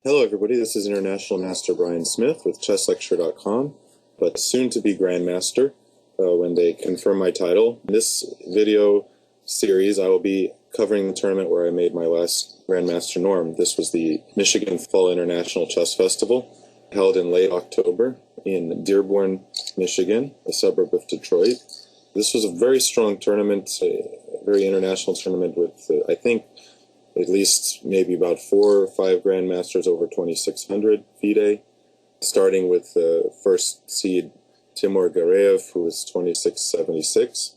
Hello, everybody. This is International Master Bryan Smith with ChessLecture.com, but soon to be Grandmaster when they confirm my title. In this video series, I will be covering the tournament where I made my last Grandmaster norm. This was the Michigan Fall International Chess Festival, held in late October in Dearborn, Michigan, a suburb of Detroit. This was a very strong tournament, a very international tournament with, I think, at least maybe about 4 or 5 grandmasters over 2,600 FIDE, starting with the first seed Timur Gareev, who was 2676.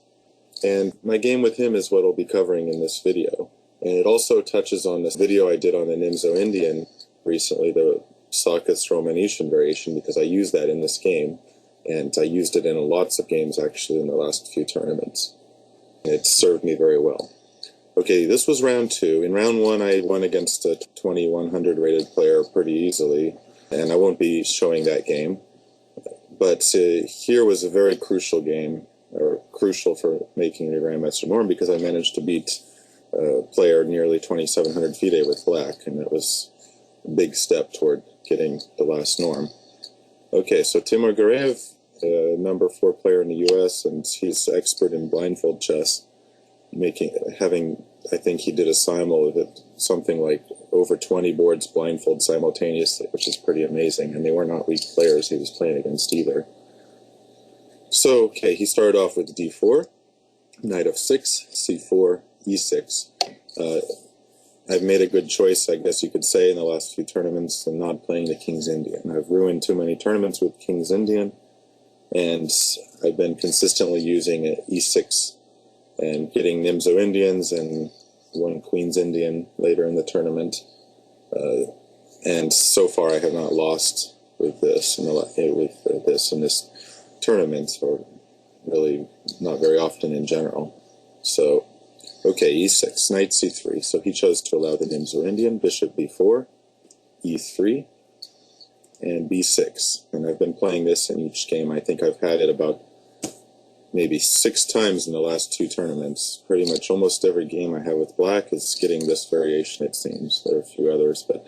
And my game with him is what I'll be covering in this video. And it also touches on this video I did on the Nimzo Indian recently, the Sakis Romanician variation, because I used that in this game. And I used it in lots of games, actually, in the last few tournaments. And it served me very well. Okay, this was round 2. In round 1, I won against a 2100 rated player pretty easily, and I won't be showing that game. But here was a very crucial game, or crucial for making the Grandmaster norm, because I managed to beat a player nearly 2700 FIDE with black, and it was a big step toward getting the last norm. Okay, so Timur Gareev, number 4 player in the US, and he's expert in blindfold chess. I think he did a simul of it, something like over 20 boards blindfold simultaneously, which is pretty amazing, and they were not weak players he was playing against either. So, okay, he started off with d4, knight f6, c4, e6. I've made a good choice, I guess you could say, in the last few tournaments, and not playing the King's Indian. I've ruined too many tournaments with King's Indian, and I've been consistently using e6 and getting Nimzo Indians and one Queen's Indian later in the tournament. And so far I have not lost with this in this tournament, or really not very often in general. So, okay, e6, knight c3. So he chose to allow the Nimzo Indian, bishop b4, e3, and b6. And I've been playing this in each game. I think I've had it about maybe 6 times in the last 2 tournaments. Pretty much almost every game I have with black is getting this variation, it seems. There are a few others, but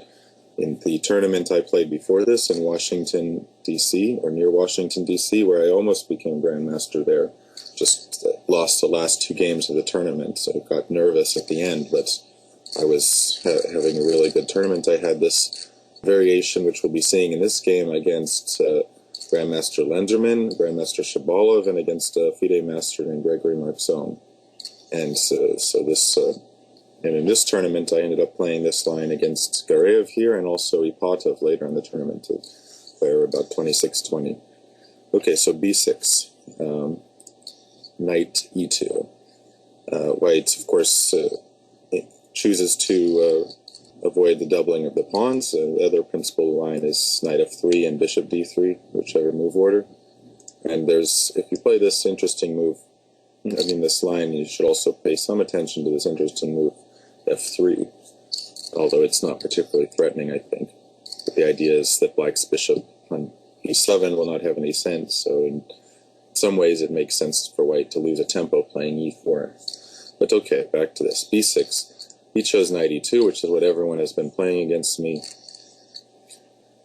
in the tournament I played before this in Washington, D.C., or near Washington, D.C., where I almost became Grandmaster there, just lost the last 2 games of the tournament, so I got nervous at the end, but I was having a really good tournament. I had this variation, which we'll be seeing in this game, against Grandmaster Lenderman, Grandmaster Shabalov, and against a FIDE master named Gregory Marxone. And and in this tournament, I ended up playing this line against Gareev here, and also Ipatov later in the tournament, a player about 26-20. Okay, so b6, knight e2. White, of course, chooses to avoid the doubling of the pawns. The other principal line is knight f3 and bishop d3, whichever move order. And if you play this interesting move, this line, you should also pay some attention to this interesting move, f3, although it's not particularly threatening, I think. But the idea is that black's bishop on e7 will not have any sense, so in some ways it makes sense for white to lose a tempo playing e4. But okay, back to this, b6. He chose knight e2, which is what everyone has been playing against me.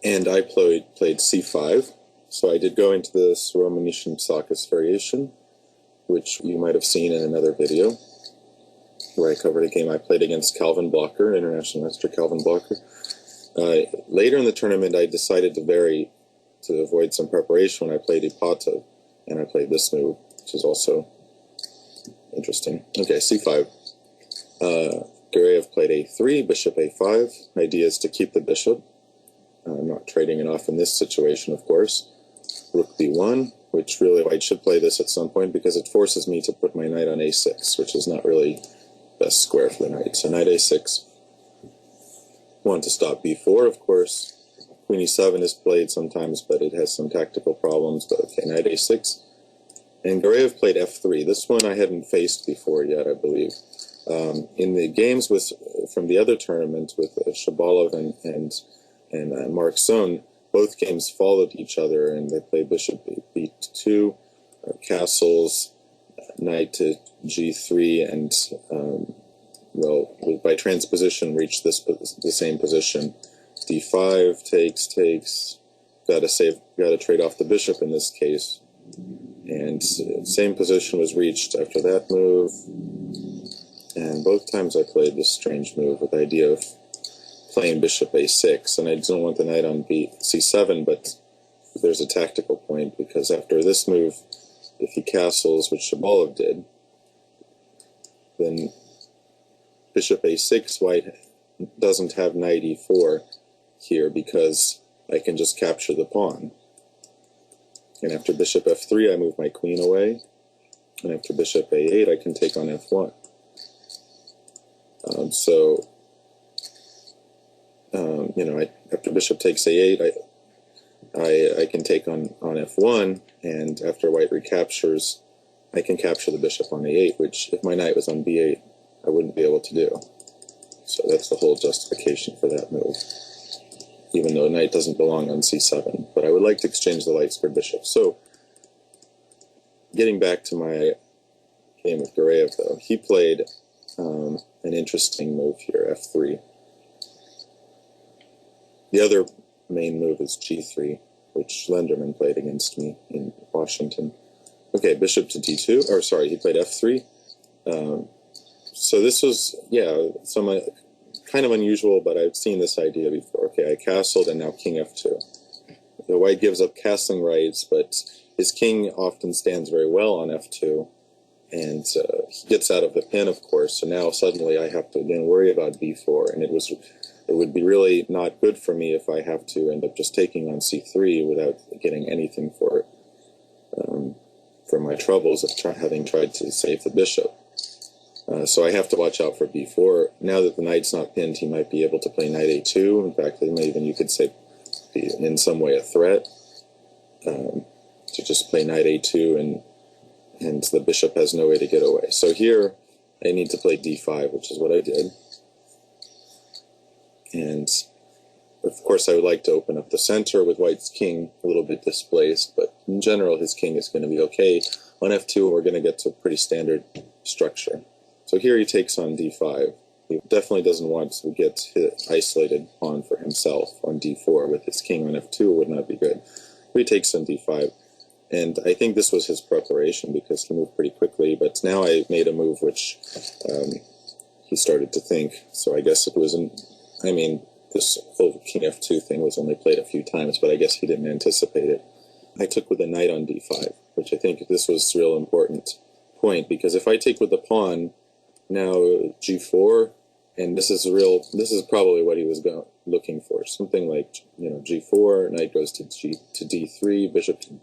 And I played c5. So I did go into this Romanician Sakis variation, which you might have seen in another video, where I covered a game I played against Calvin Blocker, International Master Calvin Blocker. Later in the tournament, I decided to vary to avoid some preparation when I played Ipatov, and I played this move, which is also interesting. Okay, c5. Gareev played a3, bishop a5. Idea is to keep the bishop. I'm not trading it off in this situation, of course. Rook b1, which really white should play this at some point because it forces me to put my knight on a6, which is not really best square for the knight. So knight a6. Want to stop b4, of course. Queen e7 is played sometimes, but it has some tactical problems. But okay, knight a6. And Gareev played f3. This one I hadn't faced before yet, I believe. In the games from the other tournament with Shabalov and Marxone, both games followed each other, and they played bishop b2, castles, knight to g3, and by transposition reached the same position d5 takes. Gotta trade off the bishop in this case. And same position was reached after that move. And both times I played this strange move with the idea of playing bishop a6. And I don't want the knight on c7, but there's a tactical point, because after this move, if he castles, which Shabalov did, then bishop a6, white doesn't have knight e4 here, because I can just capture the pawn. And after bishop f3, I move my queen away. And after bishop a8, I can take on f1. After bishop takes a8, I can take on f1, and after white recaptures, I can capture the bishop on a8, which if my knight was on b8, I wouldn't be able to do. So that's the whole justification for that move, even though knight doesn't belong on c7. But I would like to exchange the light squared bishop. So getting back to my game with Gurayev, though, he played an interesting move here, f3. The other main move is g3, which Lenderman played against me in Washington. Okay, bishop to d2, or sorry, he played f3. So this was, some kind of unusual, but I've seen this idea before. Okay, I castled, and now king f2. The white gives up castling rights, but his king often stands very well on f2, and he gets out of the pin, of course, so now suddenly I have to again worry about b4, and it would be really not good for me if I have to end up just taking on c3 without getting anything for it, for my troubles of having tried to save the bishop. So I have to watch out for b4. Now that the knight's not pinned, he might be able to play knight a2. In fact, even you could say be in some way a threat to just play knight a2, and the bishop has no way to get away. So here I need to play d5, which is what I did. And of course I would like to open up the center with white's king a little bit displaced, but in general his king is going to be okay. On f2 we're going to get to a pretty standard structure. So here he takes on d5. He definitely doesn't want to get his isolated pawn for himself on d4 with his king on f2. Would not be good. So he takes on d5. And I think this was his preparation, because he moved pretty quickly, but now I made a move which he started to think. So I guess it wasn't, this whole king f2 thing was only played a few times, but I guess he didn't anticipate it. I took with a knight on d5, which I think this was a real important point, because if I take with the pawn, now g4, and this is probably what he was looking for, something like, g4, knight goes to d3, bishop to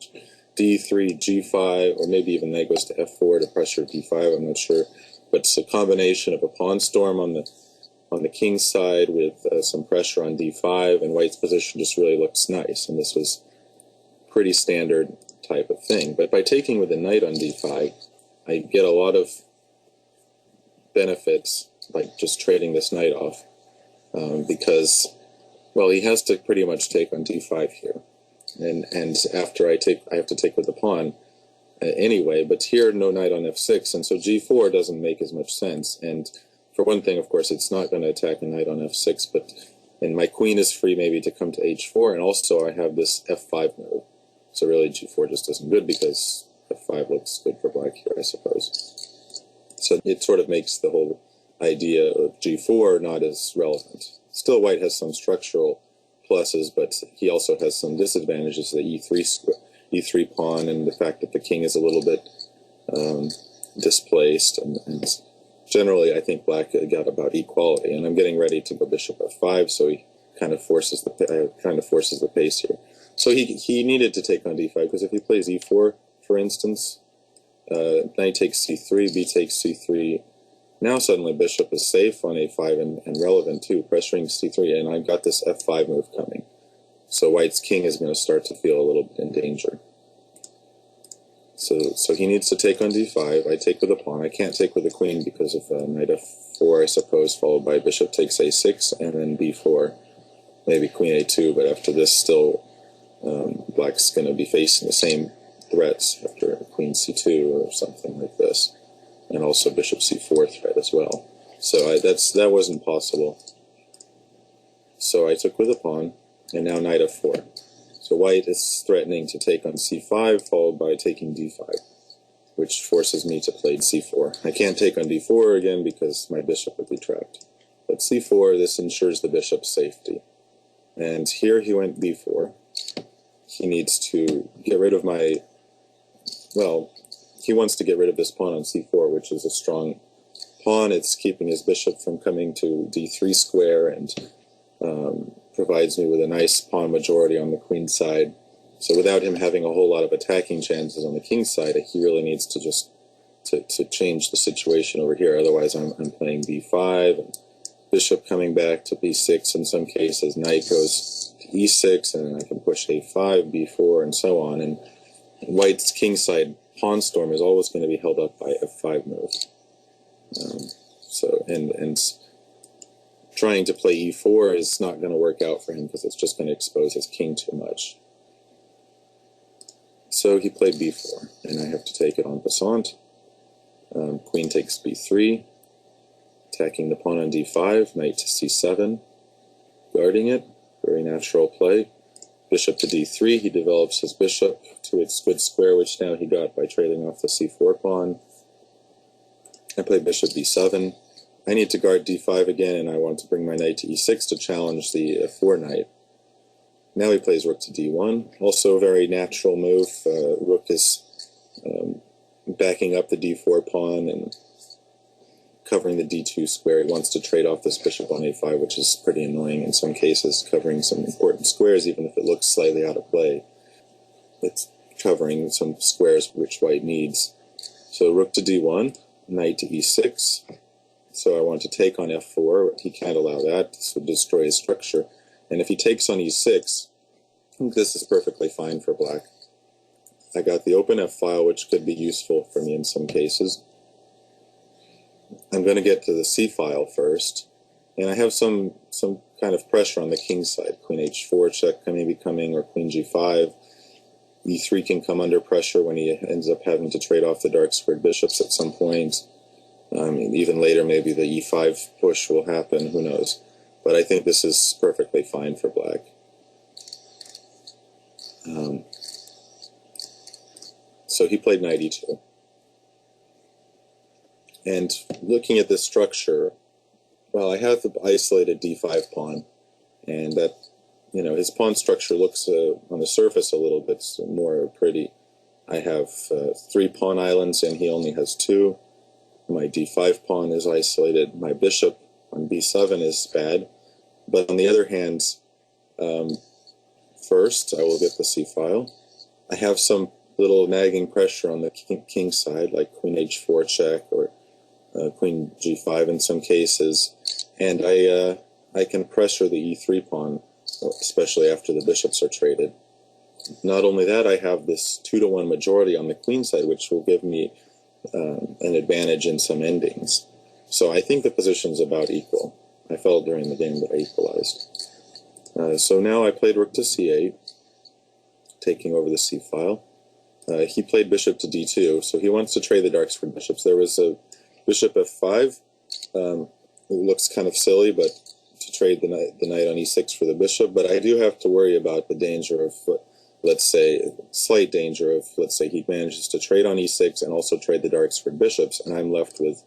d3, g5, or maybe even knight goes to f4 to pressure d5, I'm not sure. But it's a combination of a pawn storm on the king's side with some pressure on d5, and white's position just really looks nice, and this was pretty standard type of thing. But by taking with a knight on d5, I get a lot of benefits, like just trading this knight off, because, well, he has to pretty much take on d5 here, and after I have to take with the pawn anyway, but here no knight on f6, and so g4 doesn't make as much sense. And for one thing, of course, it's not going to attack a knight on f6, and my queen is free maybe to come to h4, and also I have this f5 move, so really g4 just isn't good, because f5 looks good for black here, I suppose. So it sort of makes the whole idea of g4 not as relevant. Still, white has some structural pluses, but he also has some disadvantages, the e3 pawn, and the fact that the king is a little bit displaced, and generally I think black got about equality. And I'm getting ready to go bishop f5, so he kind of forces the pace here. So he needed to take on d5, because if he plays e4, for instance, knight takes c3, b takes c3. Now suddenly bishop is safe on a5 and relevant too, pressuring c3, and I've got this f5 move coming. So white's king is going to start to feel a little bit in danger. So he needs to take on d5. I take with a pawn. I can't take with the queen because of knight f4, I suppose, followed by bishop takes a6, and then b4, maybe queen a2, but after this still black's going to be facing the same threats after queen c2 or something like this, and also bishop c4 threat as well. So that wasn't possible. So I took with a pawn, and now knight f4. So white is threatening to take on c5, followed by taking d5, which forces me to play c4. I can't take on d4 again because my bishop would be trapped. But c4, this ensures the bishop's safety. And here he went b4. He needs to get rid of my, well, he wants to get rid of this pawn on c4, which is a strong pawn. It's keeping his bishop from coming to d3 square and provides me with a nice pawn majority on the queen side. So without him having a whole lot of attacking chances on the king side, he really needs to just to change the situation over here. Otherwise, I'm playing b5, and bishop coming back to b6 in some cases. Knight goes to e6, and I can push a5, b4, and so on. And white's king side pawn storm is always going to be held up by f5 move. And trying to play e4 is not going to work out for him because it's just going to expose his king too much. So he played b4, and I have to take it en passant. Queen takes b3, attacking the pawn on d5, knight to c7, guarding it, very natural play. Bishop to d3, he develops his bishop to its good square, which now he got by trailing off the c4 pawn. I play bishop b7. I need to guard d5 again, and I want to bring my knight to e6 to challenge the f4 knight. Now he plays rook to d1, also a very natural move. Rook is backing up the d4 pawn and covering the d2 square. He wants to trade off this bishop on a5, which is pretty annoying in some cases, covering some important squares, even if it looks slightly out of play. It's covering some squares which white needs. So rook to d1, knight to e6. So I want to take on f4. He can't allow that. This would destroy his structure. And if he takes on e6, I think this is perfectly fine for black. I got the open f-file, which could be useful for me in some cases. I'm going to get to the c-file first. And I have some kind of pressure on the king side. Queen h4 check maybe coming, or queen g5. e3 can come under pressure when he ends up having to trade off the dark squared bishops at some point. Even later, maybe the e5 push will happen, who knows. But I think this is perfectly fine for black. So he played knight e2. And looking at this structure, well, I have the isolated d5 pawn, and that, you know, his pawn structure looks on the surface a little bit more pretty. I have 3 pawn islands, and he only has 2. My d5 pawn is isolated. My bishop on b7 is bad. But on the other hand, first I will get the c-file. I have some little nagging pressure on the king side, like queen h4 check or queen g5 in some cases. And I can pressure the e3 pawn, especially after the bishops are traded. Not only that, I have this 2-to-1 majority on the queen side, which will give me an advantage in some endings. So I think the position's about equal. I felt during the game that I equalized. So now I played rook to c8, taking over the c-file. He played bishop to d2, so he wants to trade the dark squared bishops. There was a bishop f5. It looks kind of silly, but to trade the knight on e6 for the bishop. But I do have to worry about the danger of, let's say, slight danger of, let's say, he manages to trade on e6 and also trade the dark squared bishops, and I'm left with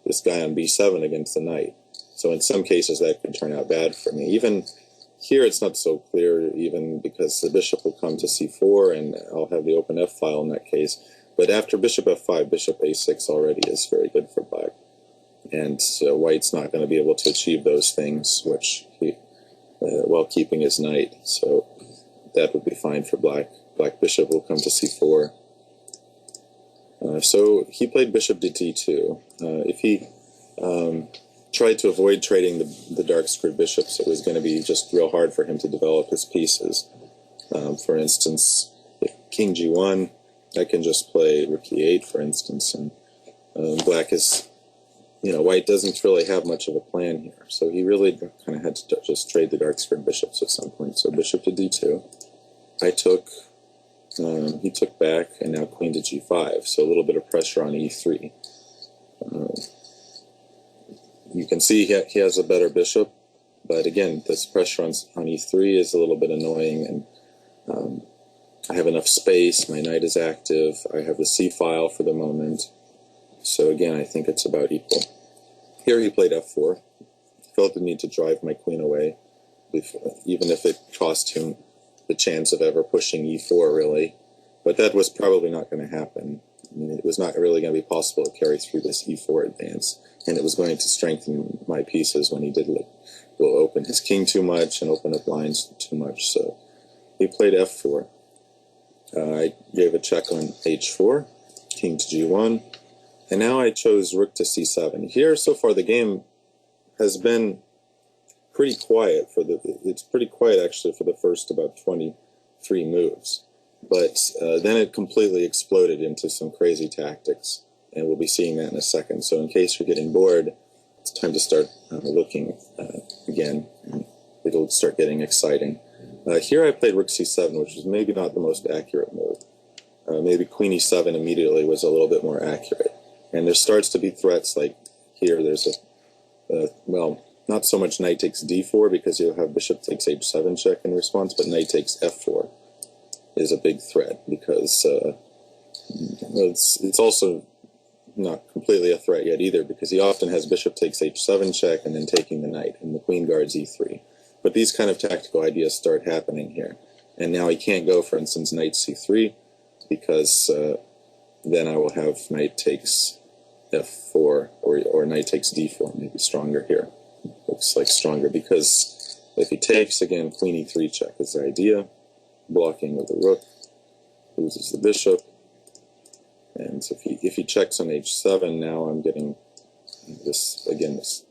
this guy on b7 against the knight. So in some cases that could turn out bad for me. Even here it's not so clear, even because the bishop will come to c4 and I'll have the open f-file in that case. But after bishop f5, bishop a6 already is very good for black. And white's not going to be able to achieve those things which while keeping his knight. So that would be fine for black. Black bishop will come to c4. So he played bishop to d2. If he tried to avoid trading the dark squared bishops, it was going to be just real hard for him to develop his pieces. For instance, if king g1, I can just play rook e8, for instance, and black is, white doesn't really have much of a plan here. So he really kind of had to just trade the dark squared bishops at some point. So bishop to d2. I took, he took back, and now queen to g5. So a little bit of pressure on e3. You can see he has a better bishop. But again, this pressure on e3 is a little bit annoying, and I have enough space, my knight is active, I have the c-file for the moment, so again, I think it's about equal. Here he played f4, felt the need to drive my queen away, even if it cost him the chance of ever pushing e4, really. But that was probably not going to happen. I mean, it was not really going to be possible to carry through this e4 advance, and it was going to strengthen my pieces when he will open his king too much and open up lines too much. So he played f4. I gave a check on h4, king to g1, and now I chose rook to c7. Here, so far, the game has been pretty quiet it's pretty quiet actually for the first about 23 moves. But then it completely exploded into some crazy tactics, and we'll be seeing that in a second. So in case you're getting bored, it's time to start looking again, and it'll start getting exciting. Here I played rook c7, which is maybe not the most accurate move. Maybe queen e7 immediately was a little bit more accurate. And there starts to be threats like here. There's well, not so much knight takes d4 because you'll have bishop takes h7 check in response, but knight takes f4 is a big threat because it's also not completely a threat yet either, because he often has bishop takes h7 check and then taking the knight, and the queen guards e3. But these kind of tactical ideas start happening here. And now he can't go, for instance, knight c3, because then I will have knight takes f4 or knight takes d4, maybe stronger here. Looks like stronger, because if he takes, again, queen e3 check is the idea. Blocking with the rook, loses the bishop, and if he checks on h7, now I'm getting this, again, this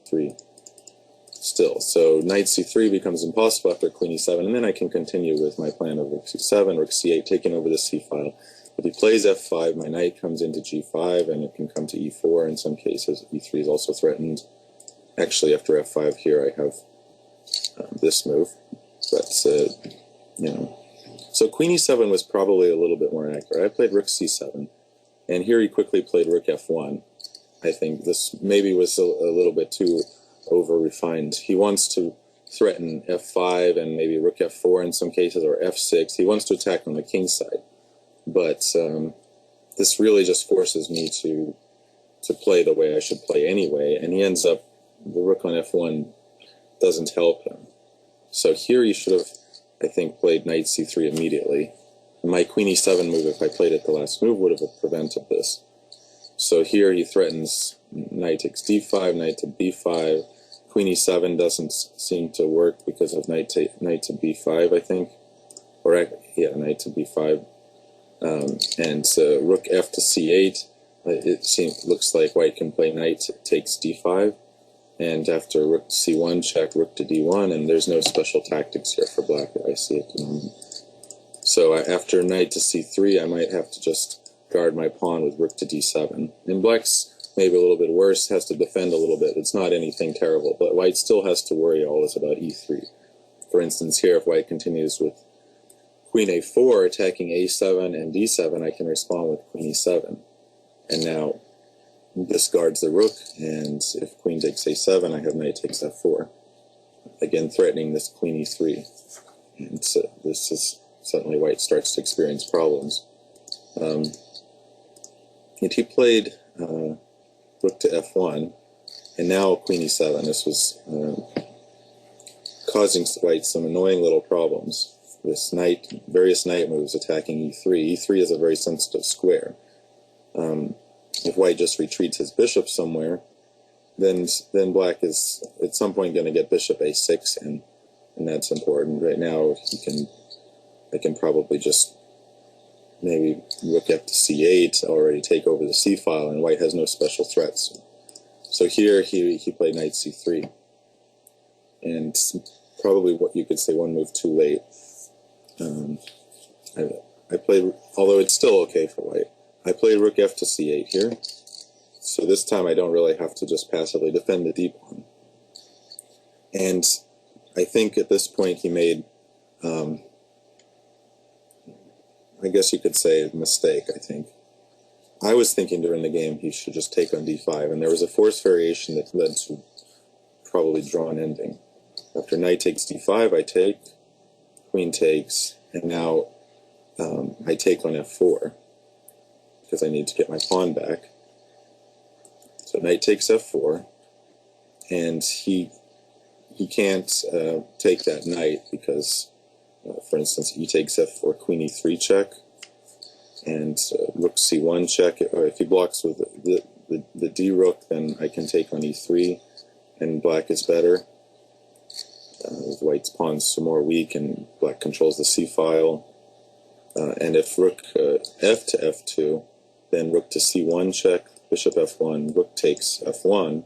3 still. So knight c3 becomes impossible after queen e7, and then I can continue with my plan of rook c7, rook c8, taking over the c-file. If he plays f5, my knight comes into g5, and it can come to e4 in some cases. e3 is also threatened. Actually, after f5 here, I have this move, but you know. So queen e7 was probably a little bit more accurate. I played rook c7, and here he quickly played rook f1. I think this maybe was a little bit too over-refined. He wants to threaten f5 and maybe rook f4 in some cases, or f6. He wants to attack on the king side. But this really just forces me to play the way I should play anyway, and he ends up, the rook on f1 doesn't help him. So here he should have, I think, played knight c3 immediately. My queen e7 move, if I played it the last move, would have prevented this. So here he threatens knight takes d5, knight to b5. Queen e7 doesn't seem to work because of knight to b5, I think. Or, yeah, knight to b5. And rook f to c8. Looks like white can play knight takes d5. And after rook c1 check, rook to d1, and there's no special tactics here for black that I see at the moment. So after knight to c3, I might have to just guard my pawn with rook to d7. And black's maybe a little bit worse, has to defend a little bit. It's not anything terrible, but white still has to worry always about e3. For instance, here, if white continues with queen a4, attacking a7 and d7, I can respond with queen e7. And now this guards the rook, and if queen takes a7, I have knight takes f4. Again, threatening this queen e3. And so this is suddenly white starts to experience problems. And he played rook to f1, and now queen e7. This was causing white some annoying little problems. This knight, various knight moves attacking e3. e3 is a very sensitive square. If white just retreats his bishop somewhere, then black is at some point going to get bishop a6, and that's important. Right now, I can probably just maybe rook f to c8, already take over the c-file, and white has no special threats. So here he played knight c3, and probably what you could say one move too late. I played, although it's still okay for white, I played rook f to c8 here. So this time I don't really have to just passively defend the d-pawn. And I think at this point he made, I guess you could say, a mistake, I think. I was thinking during the game he should just take on d5, and there was a force variation that led to probably drawn ending. After knight takes d5, I take, queen takes, and now I take on f4 because I need to get my pawn back. So knight takes f4, and he can't take that knight because, for instance, he takes f4, queen e3 check, and rook c1 check. Or if he blocks with the d rook, then I can take on e3, and black is better. White's pawns are more weak, and black controls the c file. And if rook f to f2, then rook to c1 check, bishop f1, rook takes f1.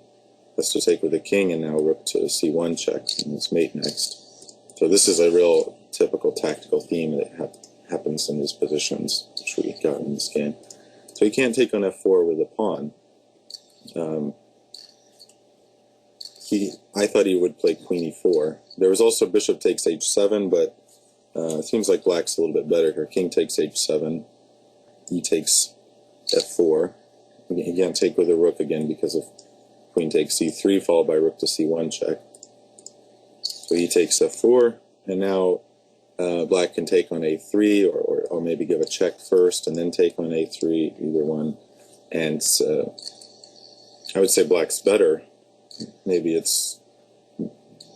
That's to take with the king, and now rook to c1 check, and it's mate next. So this is a real typical tactical theme that happens in these positions, which we got in this game. So he can't take on f4 with a pawn. I thought he would play queen e4. There was also bishop takes h7, but it seems like black's a little bit better here. King takes h7, he takes f4. He can't take with a rook again because of queen takes c3, followed by rook to c1 check. So he takes f4, and now black can take on a3, or maybe give a check first and then take on a3, either one. And I would say black's better. Maybe it's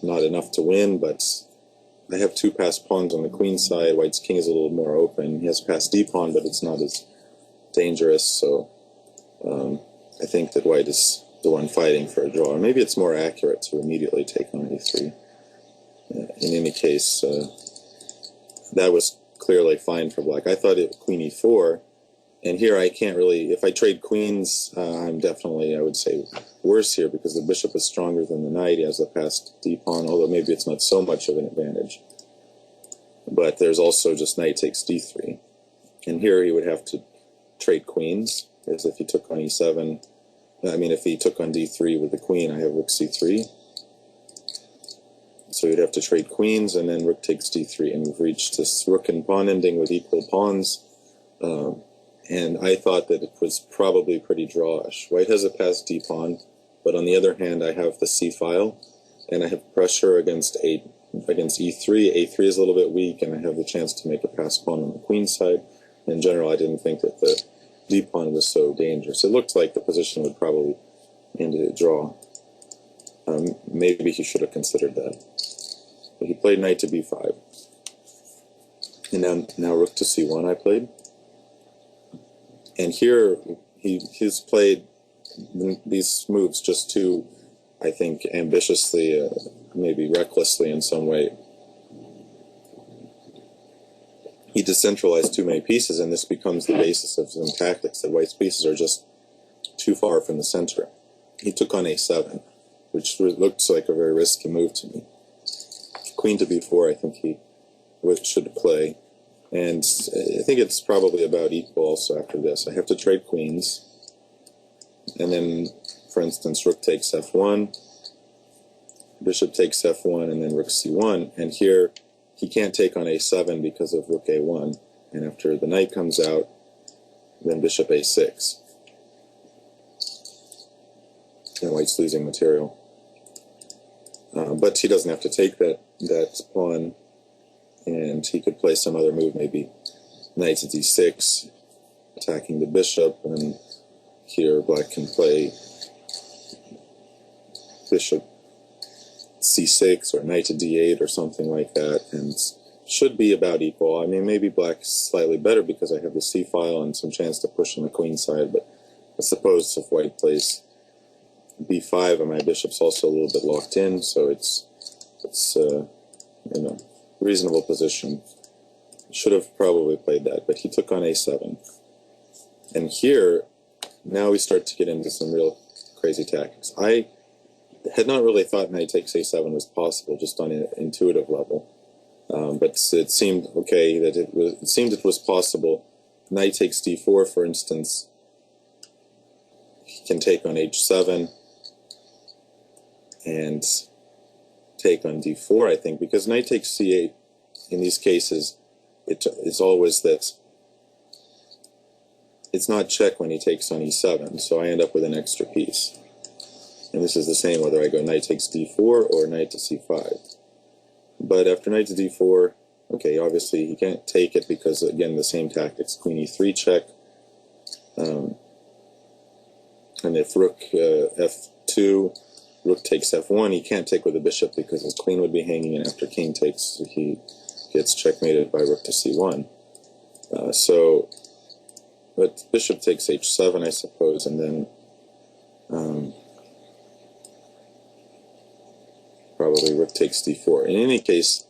not enough to win, but I have two passed pawns on the queen side. White's king is a little more open. He has passed d pawn, but it's not as dangerous. So I think that white is the one fighting for a draw. Or maybe it's more accurate to immediately take on a3. In any case, that was clearly fine for black. I thought it queen e4, and here I can't really, if I trade queens, I'm definitely, I would say, worse here because the bishop is stronger than the knight. He has the passed d pawn, although maybe it's not so much of an advantage. But there's also just knight takes d3. And here he would have to trade queens, as if he took on e7. I mean, if he took on d3 with the queen, I have rook c3. So you'd have to trade queens, and then rook takes d3, and we've reached this rook and pawn ending with equal pawns. And I thought that it was probably pretty drawish. White has a passed d pawn, but on the other hand, I have the c file, and I have pressure against e3. A3 is a little bit weak, and I have the chance to make a passed pawn on the queen side. In general, I didn't think that the d pawn was so dangerous. It looked like the position would probably end in a draw. Maybe he should have considered that. But he played knight to b5. And now rook to c1 I played. And here he's played these moves just too, I think, ambitiously, maybe recklessly in some way. He decentralized too many pieces, and this becomes the basis of some tactics, that white's pieces are just too far from the center. He took on a7, which looked like a very risky move to me. Queen to b4, I think he should play. And I think it's probably about equal also after this. I have to trade queens. And then, for instance, rook takes f1, bishop takes f1, and then rook c1. And here, he can't take on a7 because of rook a1. And after the knight comes out, then bishop a6. And white's losing material. But he doesn't have to take that pawn. And he could play some other move, maybe knight to d6, attacking the bishop, and here black can play bishop c6 or knight to d8 or something like that, and should be about equal. I mean, maybe black's slightly better because I have the c file and some chance to push on the queen side, but I suppose if white plays b5 and my bishop's also a little bit locked in, so it's reasonable position. Should have probably played that, but he took on a7. And here, now we start to get into some real crazy tactics. I had not really thought knight takes a7 was possible, just on an intuitive level. But it seemed okay that it was possible. Knight takes d4, for instance. He can take on h7 and take on d4, I think, because knight takes c8, in these cases, it's always that it's not check when he takes on e7, so I end up with an extra piece. And this is the same whether I go knight takes d4 or knight to c5. But after knight to d4, okay, obviously he can't take it because, again, the same tactics, queen e3 check. And if rook f2, rook takes f1, he can't take with the bishop because his queen would be hanging, and after king takes, he gets checkmated by rook to c1. But bishop takes h7, I suppose, and then probably rook takes d4. In any case,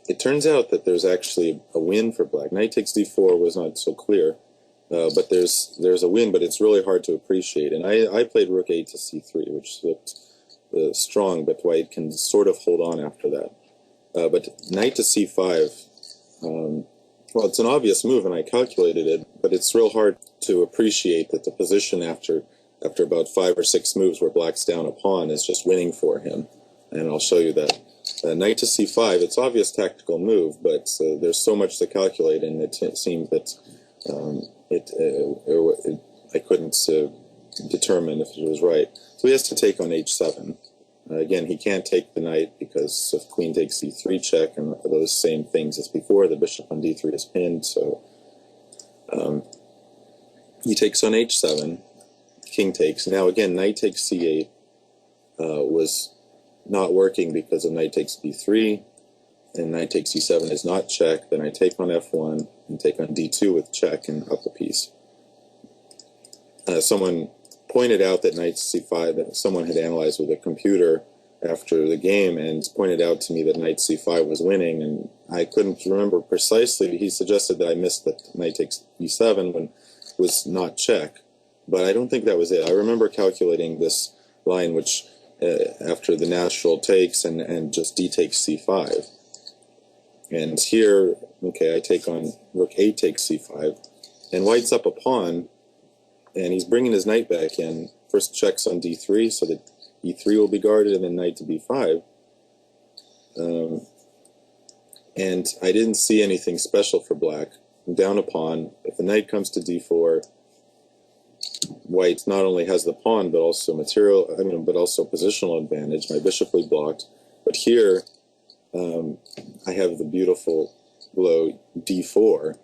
it turns out that there's actually a win for black. Knight takes d4 was not so clear, but there's a win, but it's really hard to appreciate. And I played rook a to c3, which looked strong, but white can sort of hold on after that. But knight to c5, well, it's an obvious move, and I calculated it, but it's real hard to appreciate that the position after about 5 or 6 moves where black's down a pawn is just winning for him. And I'll show you that. Knight to c5, it's obvious tactical move, but there's so much to calculate, and it seemed that I couldn't determine if it was right. So he has to take on h7. Again, he can't take the knight because if queen takes c3 check and those same things as before, the bishop on d3 is pinned, so he takes on h7, king takes. Now again, knight takes c8 was not working because of knight takes d3, and knight takes c7 is not check. Then I take on f1 and take on d2 with check and up a piece. Someone pointed out that knight c5, that someone had analyzed with a computer after the game and pointed out to me that knight c5 was winning, and I couldn't remember precisely. He suggested that I missed that knight takes e7 when it was not check, but I don't think that was it. I remember calculating this line, which after the natural takes and just d takes c5. And here, okay, I take on rook a takes c5, and white's up a pawn, and he's bringing his knight back in. First checks on d3, so that e3 will be guarded, and then knight to b5. And I didn't see anything special for black. I'm down a pawn. If the knight comes to d4, white not only has the pawn, but also but also positional advantage. My bishop will be blocked. But here, I have the beautiful blow d4,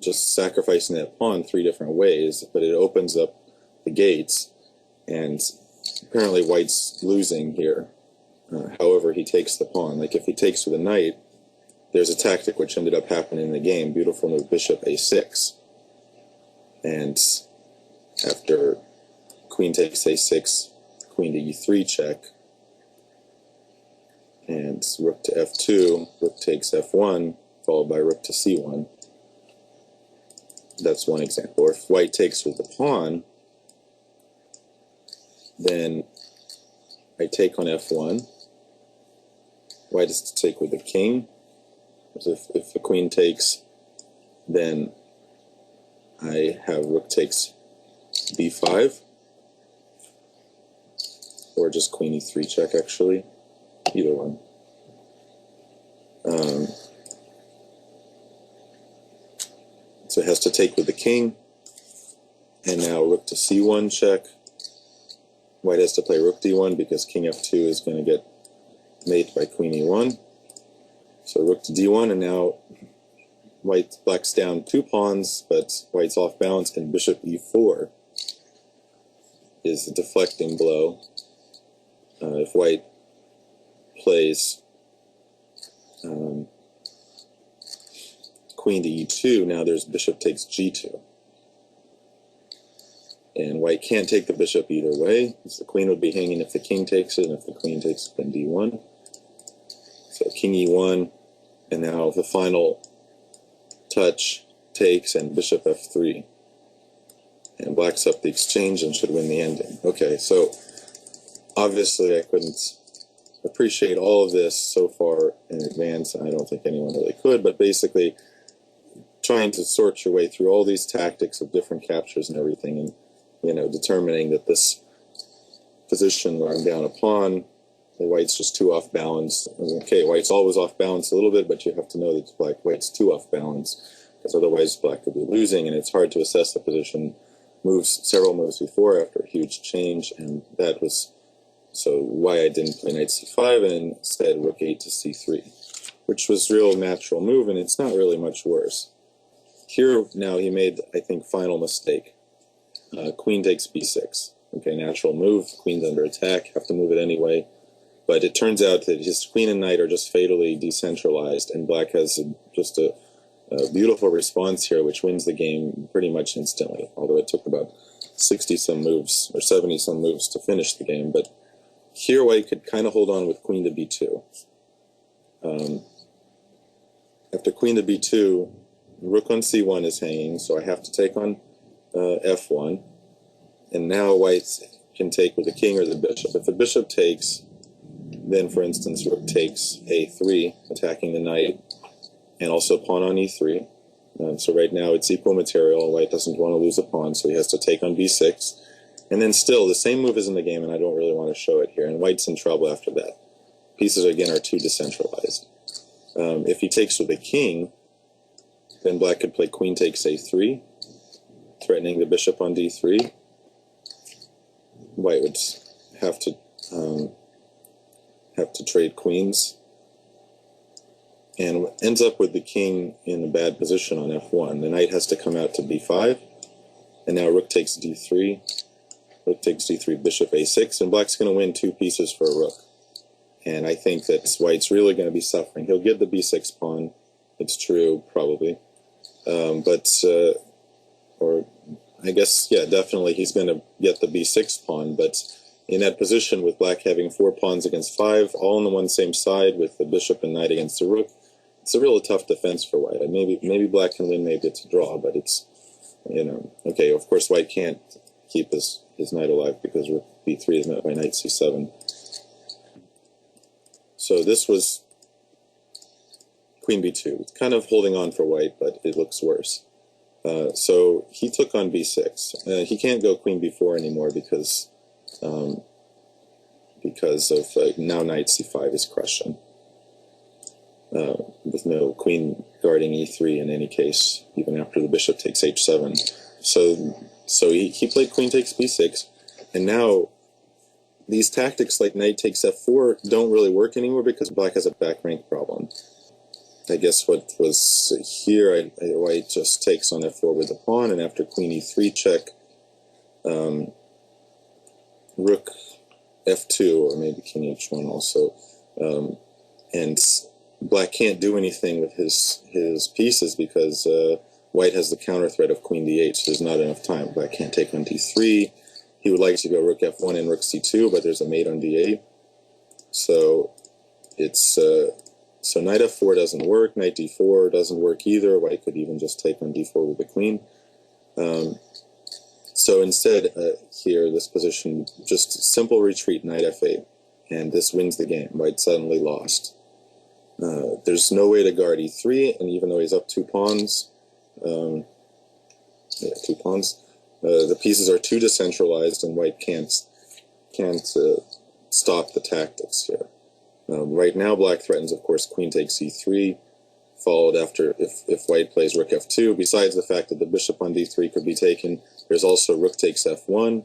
just sacrificing that pawn 3 different ways, but it opens up the gates, and apparently white's losing here. However, he takes the pawn. Like if he takes with a knight, there's a tactic which ended up happening in the game. Beautiful move, bishop a6. And after queen takes a6, queen to e3 check, and rook to f2, rook takes f1, followed by rook to c1. That's one example. Or if white takes with the pawn, then I take on f1. White is to take with the king. So if the queen takes, then I have rook takes b5, or just queen e3 check, actually. Either one. So it has to take with the king, and now rook to c1 check. White has to play rook d1 because king f2 is going to get mate by queen e1. So rook to d1, and now black's down 2 pawns, but white's off balance, and bishop e4 is a deflecting blow. If white plays queen to e2, now there's bishop takes g2. And white can't take the bishop either way, because the queen would be hanging if the king takes it, and if the queen takes it, then d1. So king e1, and now the final touch takes, and bishop f3. And black's up the exchange and should win the ending. Okay, so obviously I couldn't appreciate all of this so far in advance, and I don't think anyone really could, but basically trying to sort your way through all these tactics of different captures and everything, and determining that this position where I'm down a pawn, the white's just too off balance. Okay, white's always off balance a little bit, but you have to know that white's too off balance, because otherwise black could be losing, and it's hard to assess the position several moves before after a huge change, and that was so why I didn't play knight c5 and instead rook 8 to c3. which was real natural move, and it's not really much worse. Here now he made, I think, final mistake. Queen takes b6. Okay, natural move. Queen's under attack. Have to move it anyway. But it turns out that his queen and knight are just fatally decentralized, and black has just a beautiful response here, which wins the game pretty much instantly, although it took about 60-some moves, or 70-some moves to finish the game. But here white could kind of hold on with queen to b2. After queen to b2, rook on c1 is hanging, so I have to take on f1. And now white can take with the king or the bishop. If the bishop takes, then, for instance, rook takes a3, attacking the knight, and also pawn on e3. So right now it's equal material. White doesn't want to lose a pawn, so he has to take on b6. And then still, the same move is in the game, and I don't really want to show it here. And white's in trouble after that. Pieces, again, are too decentralized. If he takes with the king, then black could play queen takes a3, threatening the bishop on d3. White would have to trade queens, and ends up with the king in a bad position on f1. The knight has to come out to b5, and now rook takes d3, rook takes d3, bishop a6, and black's going to win 2 pieces for a rook. And I think that white's really going to be suffering. He'll get the b6 pawn, it's true, probably. Or I guess, yeah, definitely he's going to get the b6 pawn, but in that position with black having 4 pawns against 5, all on the one same side with the bishop and knight against the rook, it's a really tough defense for white. And maybe black can win, maybe it's a draw, but it's, okay, of course white can't keep his knight alive because rook b3 is met by knight c7. So this was queen b2. It's kind of holding on for white, but it looks worse. So he took on b6. He can't go queen b4 anymore because of now knight c5 is crushing. With no queen guarding e3 in any case, even after the bishop takes h7. So he played queen takes b6, and now these tactics like knight takes f4 don't really work anymore because black has a back rank problem. I guess what was here, white just takes on f4 with the pawn, and after queen e3 check, rook f2, or maybe king h1 also, and black can't do anything with his pieces because white has the counter threat of queen d8, so there's not enough time. Black can't take on d3. He would like to go rook f1 and rook c2, but there's a mate on d8. So it's so knight f4 doesn't work, knight d4 doesn't work either. White could even just take on d4 with the queen. So instead, here, this position, just simple retreat, knight f8, and this wins the game. White suddenly lost. There's no way to guard e3, and even though he's up 2 pawns, 2 pawns, the pieces are too decentralized, and white can't stop the tactics here. Right now, black threatens, of course, queen takes e3, followed after if white plays rook f2. Besides the fact that the bishop on d3 could be taken, there's also rook takes f1.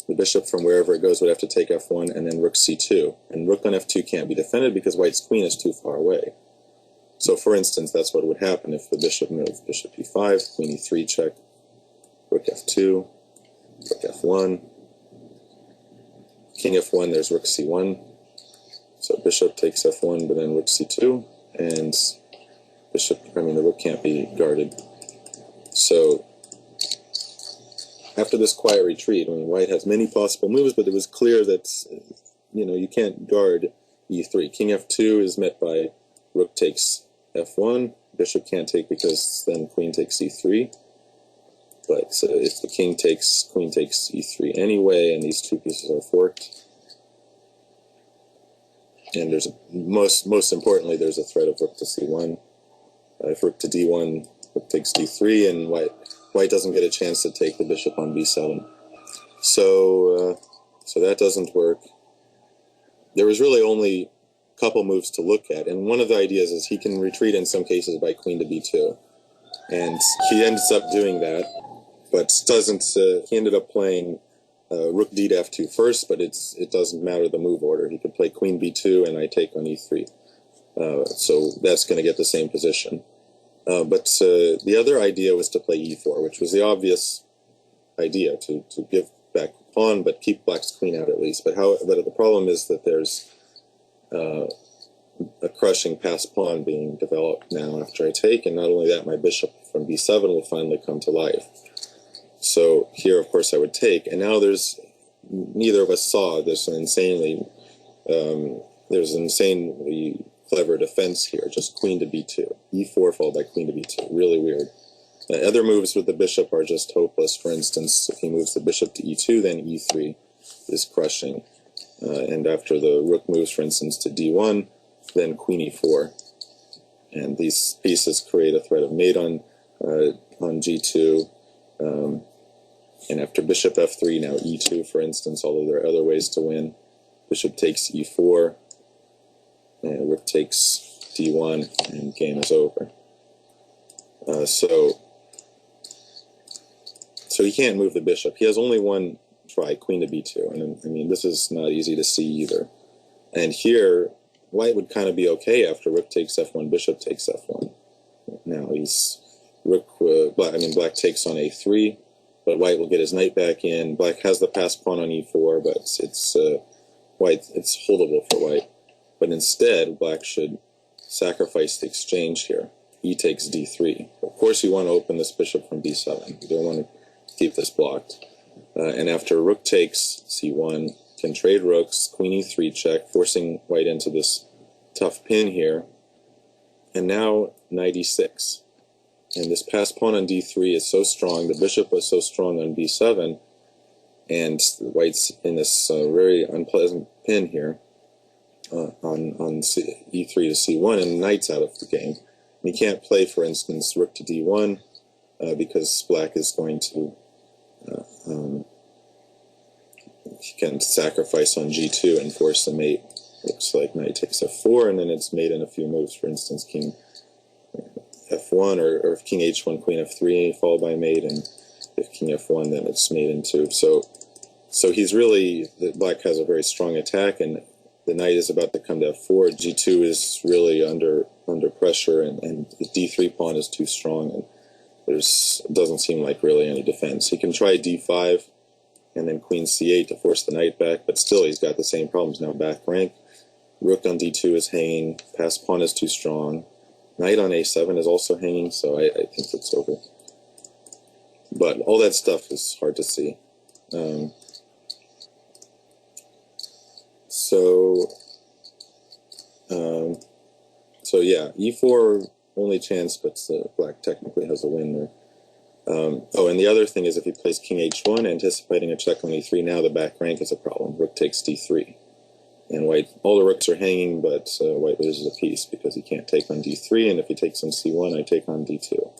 The bishop from wherever it goes would have to take f1, and then rook c2. And rook on f2 can't be defended because white's queen is too far away. So, for instance, that's what would happen if the bishop moved. Bishop e5, queen e3 check, rook f2, rook f1, king f1, there's rook c1. So bishop takes f1, but then rook c2, and the rook can't be guarded. So after this quiet retreat, white has many possible moves, but it was clear that you can't guard e3. King f2 is met by rook takes f1. Bishop can't take because then queen takes e3. But if the king takes, queen takes e3 anyway, and these 2 pieces are forked. And there's most importantly, there's a threat of rook to c1. If rook to d1, rook takes d3, and white doesn't get a chance to take the bishop on b7. So that doesn't work. There was really only a couple moves to look at, and one of the ideas is he can retreat in some cases by queen to b2, and he ends up doing that, but doesn't. He ended up playing rook d to f2 first, but it doesn't matter the move order. He could play queen b2 and I take on e3. So that's going to get the same position. But the other idea was to play e4, which was the obvious idea, to give back the pawn, but keep black's queen out at least. But the problem is that there's a crushing passed pawn being developed now after I take, and not only that, my bishop from b7 will finally come to life. So here, of course, I would take, and now neither of us saw this insanely clever defense here, just queen to b2, e4 followed by queen to b2, really weird. Other moves with the bishop are just hopeless. For instance, if he moves the bishop to e2, then e3 is crushing. And after the rook moves, for instance, to d1, then queen e4. And these pieces create a threat of mate on g2. And after bishop f3, now e2, for instance, although there are other ways to win. Bishop takes e4, and rook takes d1, and game is over. So he can't move the bishop. He has only one try, queen to b2, and I mean, this is not easy to see either. And here, white would kind of be okay after rook takes f1, bishop takes f1. Now black takes on a3, but white will get his knight back in. Black has the passed pawn on e4, but it's holdable for white. But instead, black should sacrifice the exchange here. E takes d3. Of course, you want to open this bishop from b7. You don't want to keep this blocked. And after rook takes c1, can trade rooks, queen e3 check, forcing white into this tough pin here. And now knight e6. And this passed pawn on d3 is so strong, the bishop was so strong on b7, and white's in this very unpleasant pin here on e3 to c1, and knight's out of the game. And you can't play, for instance, rook to d1 because black is going to he can sacrifice on g2 and force the mate. Looks like knight takes f4, and then it's mate in a few moves. For instance, king f1 or king h1, queen f3, followed by mate, and if king f1, then it's mate in 2. So he's really, black has a very strong attack, and the knight is about to come to f4. g2 is really under pressure, and the d3 pawn is too strong, and doesn't seem like really any defense. He can try d5 and then queen c8 to force the knight back, but still he's got the same problems now. Back rank, rook on d2 is hanging, passed pawn is too strong, knight on a7 is also hanging, so I think it's over. But all that stuff is hard to see. So yeah, e4 only chance, but black technically has a win there. Oh, and the other thing is if he plays king h1, anticipating a check on e3, now the back rank is a problem. Rook takes d3. And white, all the rooks are hanging, but white loses a piece because he can't take on d3, and if he takes on c1, I take on d2.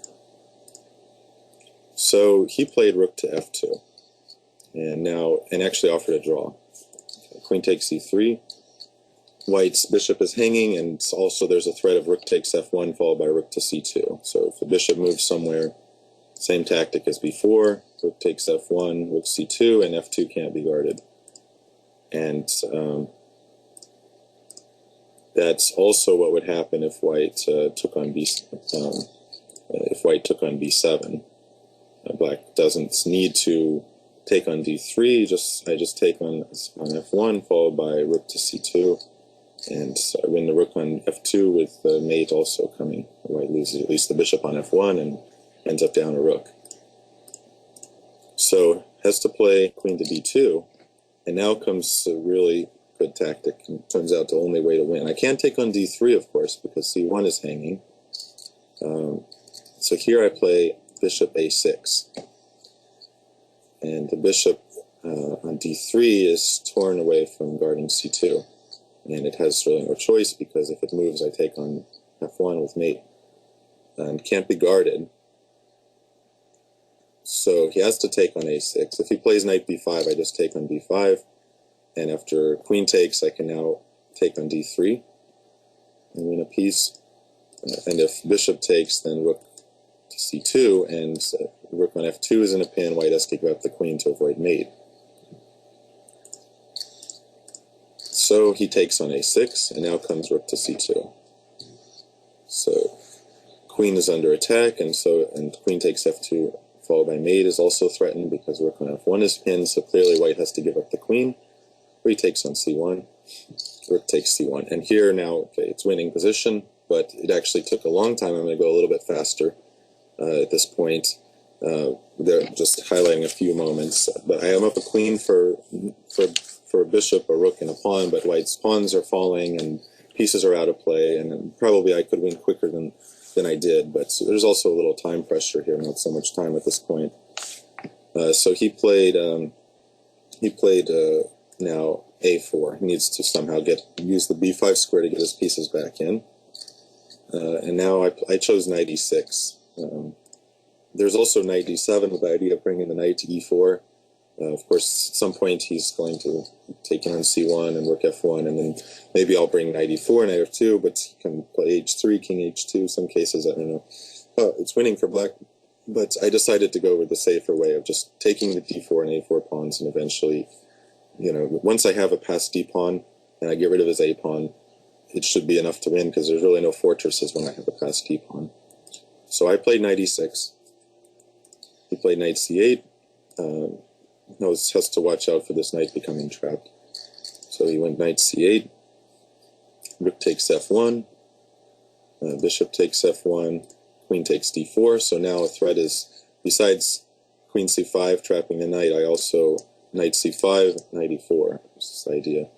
So he played rook to f2, and actually offered a draw. Queen takes c3. White's bishop is hanging, and also there's a threat of rook takes f1 followed by rook to c2. So if the bishop moves somewhere, same tactic as before, rook takes f1, rook c2, and f2 can't be guarded. And that's also what would happen if white took on b7. Black doesn't need to take on d3. I just take on f1 followed by rook to c2, and I win the rook on f2 with the mate also coming. White loses at least the bishop on f1 and ends up down a rook. So has to play queen to b2, and now comes a really good tactic, and turns out the only way to win. I can't take on d3, of course, because c1 is hanging. So here I play bishop a6, and the bishop on d3 is torn away from guarding c2, and it has really no choice, because if it moves I take on f1 with mate, and can't be guarded. So he has to take on a6. If he plays knight b5, I just take on b5, and after queen takes, I can now take on d3 and win a piece. And if bishop takes, then rook to c2, and rook on f2 is in a pin. White has to give up the queen to avoid mate. So he takes on a6, and now comes rook to c2. So queen is under attack, and queen takes f2 followed by mate is also threatened because rook on f1 is pinned, so clearly white has to give up the queen. He takes on c1, rook takes c1. And here now, okay, it's winning position, but it actually took a long time. I'm going to go a little bit faster at this point. They're just highlighting a few moments. But I am up a queen for a bishop, a rook, and a pawn, but white's pawns are falling and pieces are out of play, and probably I could win quicker than I did, but there's also a little time pressure here, not so much time at this point. So he played now a4. He needs to somehow use the b5 square to get his pieces back in. And now I chose knight e6. There's also knight d7 with the idea of bringing the knight to e4. Of course, at some point he's going to take on c1 and rook f1, and then maybe I'll bring knight e4, knight f2, but he can play h3, king h2, some cases, I don't know. It's winning for black, but I decided to go with the safer way of just taking the d4 and a4 pawns, and eventually, once I have a passed d pawn and I get rid of his a pawn, it should be enough to win because there's really no fortresses when I have a passed d pawn. So I played knight e6. He played knight c8. Has to watch out for this knight becoming trapped. So he went knight c8, rook takes f1, bishop takes f1, queen takes d4. So now a threat is, besides queen c5 trapping the knight, I also knight c5, knight e4. This idea.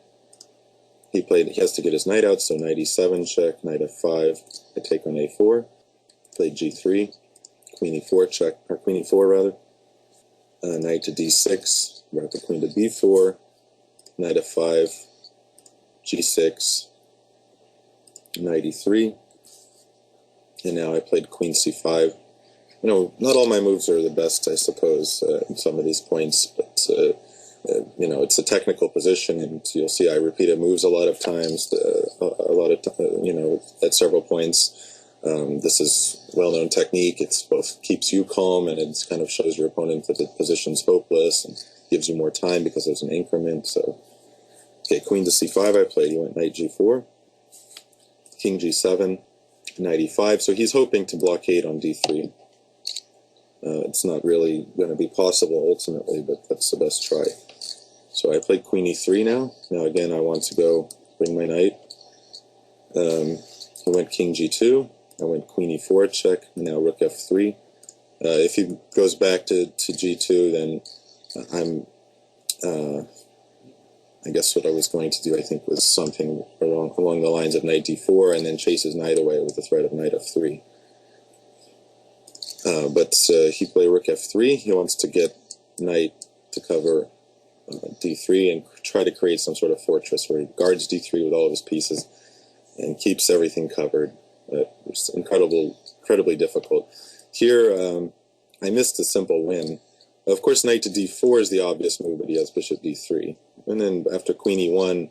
He has to get his knight out, so knight e7 check, knight f5. I take on a4, played g3, queen e4 check, or queen e4 rather. Knight to d6, brought the queen to b4, knight f5, g6, knight e3, and now I played queen c5. Not all my moves are the best, I suppose, in some of these points, but it's a technical position, and you'll see I repeated moves a lot of times, at several points. This is well-known technique. It's both keeps you calm and it kind of shows your opponent that the position's hopeless and gives you more time because there's an increment. So, okay, queen to c5 I played. He went knight g4, king g7, knight e5. So he's hoping to blockade on d3. It's not really going to be possible ultimately, but that's the best try. So I played queen e3 now. Now again, I want to go bring my knight. He went king g2. I went queen e4 check, now rook f3. If he goes back to g2, then I guess what I was going to do, I think, was something along the lines of knight d4, and then chase his knight away with the threat of knight f3. But he played rook f3. He wants to get knight to cover d3 and try to create some sort of fortress where he guards d3 with all of his pieces and keeps everything covered. It's incredibly difficult. Here, I missed a simple win. Of course, knight to d4 is the obvious move, but he has bishop d3. And then after queen e1,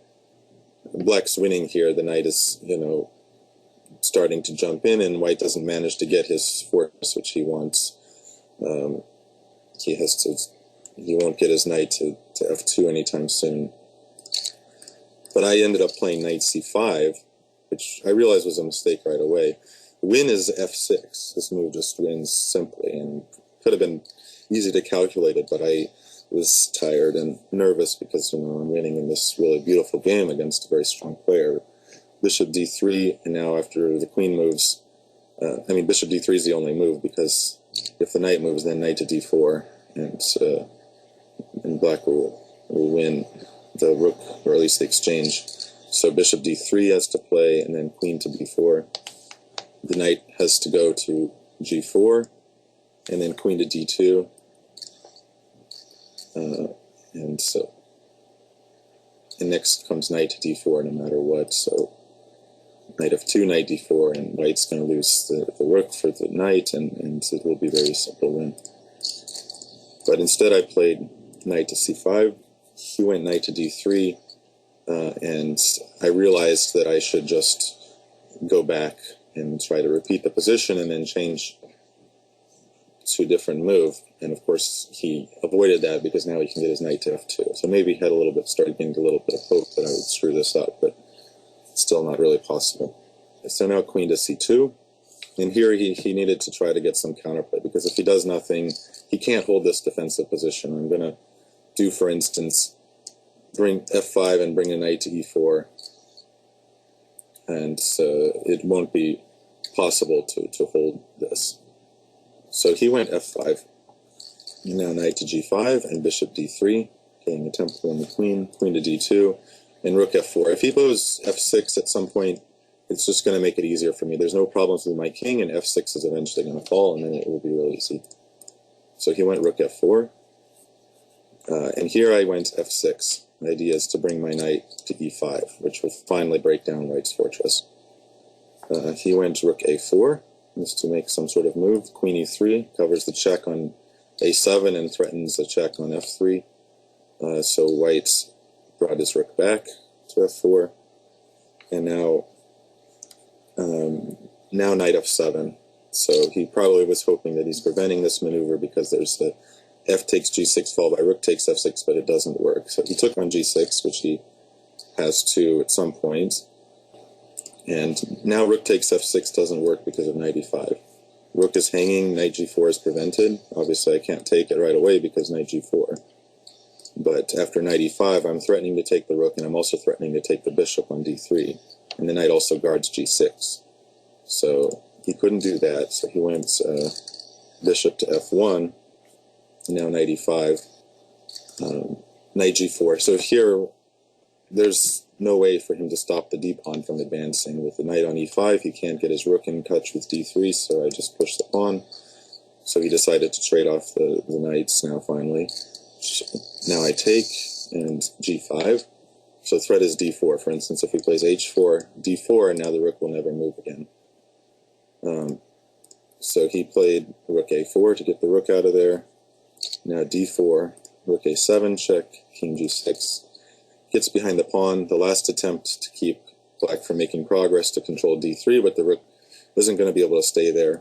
black's winning here. The knight is, starting to jump in, and white doesn't manage to get his fortress, which he wants. He won't get his knight to f2 anytime soon. But I ended up playing knight c5, which I realized was a mistake right away. Win is f6. This move just wins simply, and could have been easy to calculate it, but I was tired and nervous because I'm winning in this really beautiful game against a very strong player. Bishop d3, and now after the queen moves, bishop d3 is the only move, because if the knight moves, then knight to d4, and black will win the rook, or at least the exchange. So bishop d3 has to play, and then queen to b4. The knight has to go to g4, and then queen to d2. And next comes knight to d4 no matter what. So knight f2, knight d4, and white's going to lose the rook for the knight, and it will be a very simple win. But instead I played knight to c5. He went knight to d3. And I realized that I should just go back and try to repeat the position and then change to a different move. And of course, he avoided that because now he can get his knight to f2. So maybe he had started getting a little bit of hope that I would screw this up, but it's still not really possible. So now queen to c2. And here he needed to try to get some counterplay, because if he does nothing, he can't hold this defensive position. I'm going to do, for instance, bring f5 and bring a knight to e4. And it won't be possible to hold this. So he went f5. And now knight to g5 and bishop d3, getting a tempo on the queen, queen to d2, and rook f4. If he goes f6 at some point, it's just going to make it easier for me. There's no problems with my king, and f6 is eventually going to fall, and then it will be really easy. So he went rook f4, and here I went f6. The idea is to bring my knight to e5, which will finally break down White's fortress. He went rook a4, just to make some sort of move. Queen e3 covers the check on a7 and threatens a check on f3. So White brought his rook back to f4, and now knight f7. So he probably was hoping that he's preventing this maneuver, because there's the f takes g6 followed by rook takes f6, but it doesn't work. So he took on g6, which he has to at some point. And now rook takes f6 doesn't work because of knight e5. Rook is hanging, knight g4 is prevented. Obviously I can't take it right away because knight g4. But after knight e5, I'm threatening to take the rook, and I'm also threatening to take the bishop on d3. And the knight also guards g6. So he couldn't do that, so he went bishop to f1. Now knight e5, knight g4. So here, there's no way for him to stop the d-pawn from advancing. With the knight on e5, he can't get his rook in touch with d3, so I just pushed the pawn. So he decided to trade off the knights now, finally. Now I take, and g5. So threat is d4. For instance, if he plays h4, d4, and now the rook will never move again. So he played rook a4 to get the rook out of there. Now d4, rook a7 check, king g6. Gets behind the pawn, the last attempt to keep black from making progress to control d3, but the rook isn't going to be able to stay there.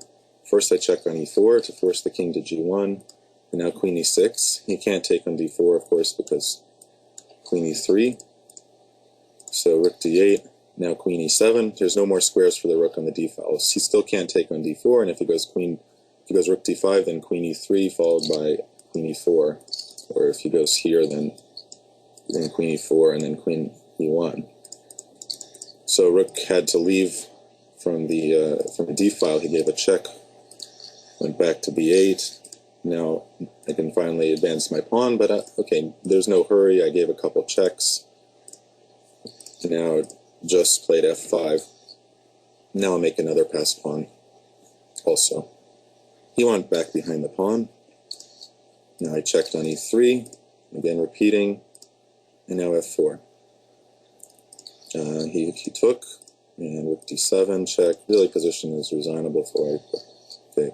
First I check on e4 to force the king to g1, and now queen e6. He can't take on d4, of course, because queen e3. So rook d8, now queen e7. There's no more squares for the rook on the d file. He still can't take on d4, and if he goes rook d5, then queen e3 followed by queen e4. Or if he goes here, then queen e4 and then queen e1. So rook had to leave from the d file. He gave a check, went back to b8. Now I can finally advance my pawn, but okay, there's no hurry. I gave a couple checks. Now just played f5. Now I'll make another passed pawn also. He went back behind the pawn. Now I checked on e3, again repeating, and now f4. He took, and rook d7 check. Really, position is resignable for it. Okay,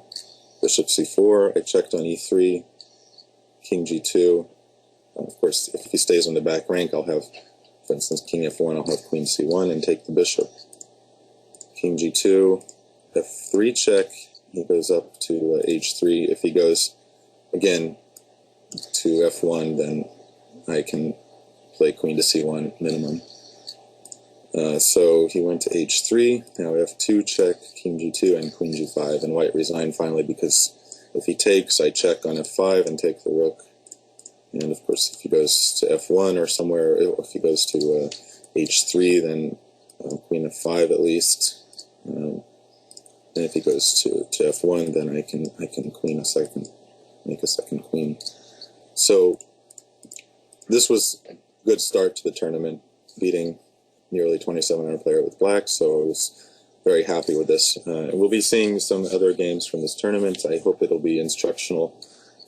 bishop c4. I checked on e3, king g2. Of course, if he stays on the back rank, I'll have, for instance, king f1. I'll have queen c1 and take the bishop. King g2, f3 check. He goes up to h3. If he goes again to f1, then I can play queen to c1 minimum. So he went to h3, now f2 check, king g2, and queen g5, and White resigned finally, because if he takes, I check on f5 and take the rook. And of course, if he goes to f1 or somewhere, if he goes to h3, then queen f5 at least. And if he goes to f1, then I can queen a second, make a second queen. So this was a good start to the tournament, beating nearly 2,700 player with black, so I was very happy with this. We'll be seeing some other games from this tournament. I hope it'll be instructional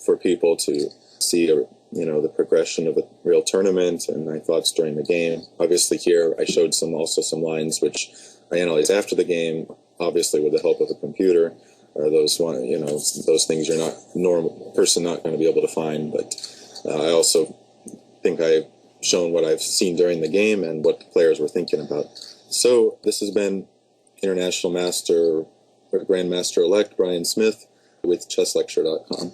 for people to see, the progression of a real tournament and my thoughts during the game. Obviously here I showed also some lines which I analyzed after the game, obviously with the help of a computer. Those things you're not normal person not going to be able to find, but I also think I've shown what I've seen during the game and what the players were thinking about. So this has been International Master or Grandmaster-elect Bryan Smith with ChessLecture.com.